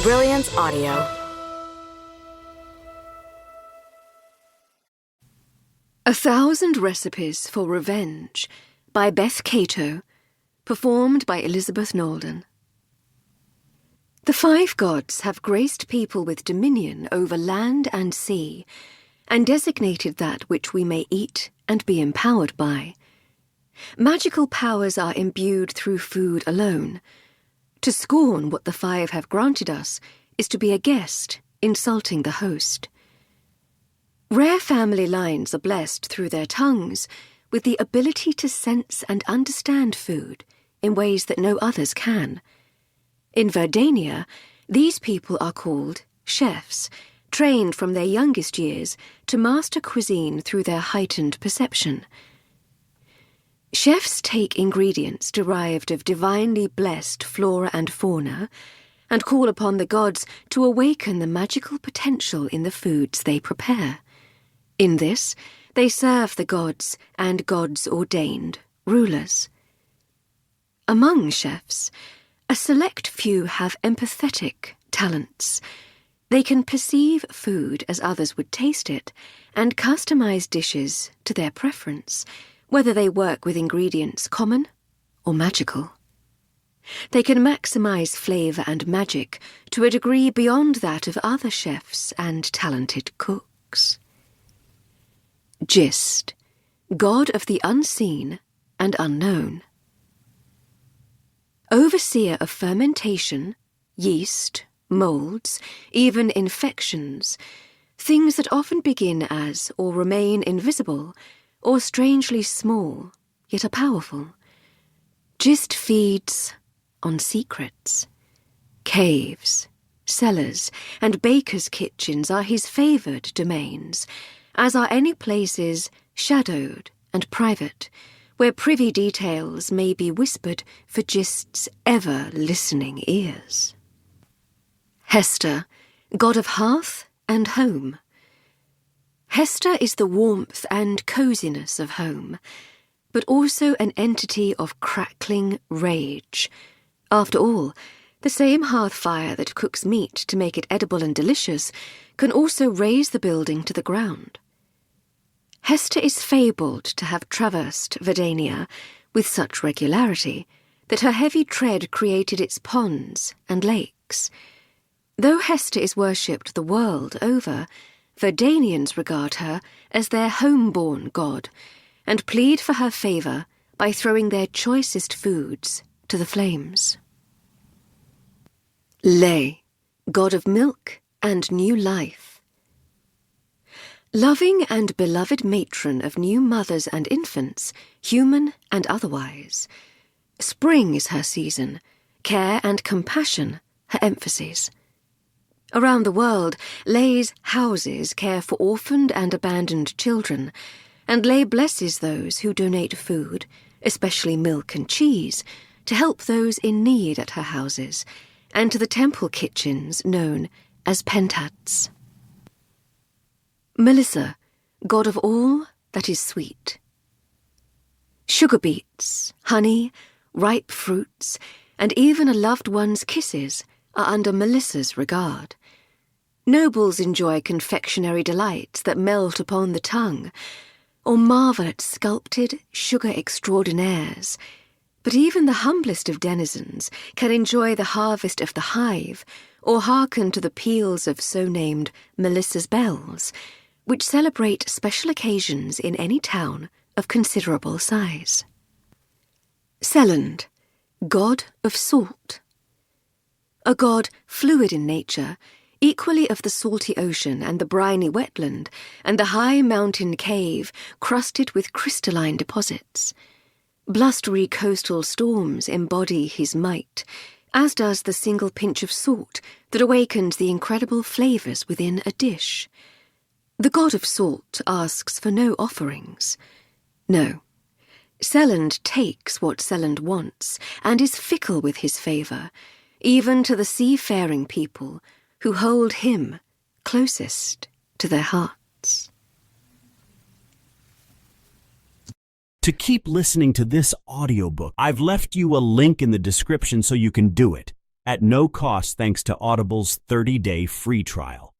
Brilliance Audio. A Thousand Recipes for Revenge by Beth Cato, performed by Elizabeth Nalden. The five gods have graced people with dominion over land and sea, and designated that which we may eat and be empowered by. Magical powers are imbued through food alone. To scorn what the five have granted us is to be a guest, insulting the host. Rare family lines are blessed through their tongues with the ability to sense and understand food in ways that no others can. In Verdania, these people are called chefs, trained from their youngest years to master cuisine through their heightened perception. Chefs take ingredients derived of divinely blessed flora and fauna and call upon the gods to awaken the magical potential in the foods they prepare. In this, they serve the gods and gods-ordained rulers. Among chefs, a select few have empathetic talents. They can perceive food as others would taste it and customize dishes to their preference, whether they work with ingredients common or magical. They can maximize flavor and magic to a degree beyond that of other chefs and talented cooks. Gist, god of the unseen and unknown. Overseer of fermentation, yeast, molds, even infections, things that often begin as or remain invisible or strangely small, yet are powerful. Gist feeds on secrets. Caves, cellars, and bakers' kitchens are his favoured domains, as are any places shadowed and private, where privy details may be whispered for Gist's ever-listening ears. Hester, god of hearth and home. Hester is the warmth and coziness of home, but also an entity of crackling rage. After all, the same hearth fire that cooks meat to make it edible and delicious can also raze the building to the ground. Hester is fabled to have traversed Verdania with such regularity that her heavy tread created its ponds and lakes. Though Hester is worshipped the world over, Verdanians regard her as their home-born god and plead for her favour by throwing their choicest foods to the flames. Le, god of milk and new life. Loving and beloved matron of new mothers and infants, human and otherwise. Spring is her season, care and compassion her emphases. Around the world, Le's houses care for orphaned and abandoned children, and Le blesses those who donate food, especially milk and cheese, to help those in need at her houses, and to the temple kitchens known as pentats. Melissa, god of all that is sweet. Sugar beets, honey, ripe fruits, and even a loved one's kisses are under Melissa's regard. Nobles enjoy confectionery delights that melt upon the tongue, or marvel at sculpted sugar extraordinaires. But even the humblest of denizens can enjoy the harvest of the hive, or hearken to the peals of so-named Melissa's bells, which celebrate special occasions in any town of considerable size. Selland, god of salt. A god fluid in nature, equally of the salty ocean and the briny wetland, and the high mountain cave crusted with crystalline deposits. Blustery coastal storms embody his might, as does the single pinch of salt that awakens the incredible flavours within a dish. The god of salt asks for no offerings. No. Selland takes what Selland wants, and is fickle with his favour, even to the seafaring people who hold him closest to their hearts. To keep listening to this audiobook, I've left you a link in the description so you can do it. at no cost thanks to Audible's 30-day free trial.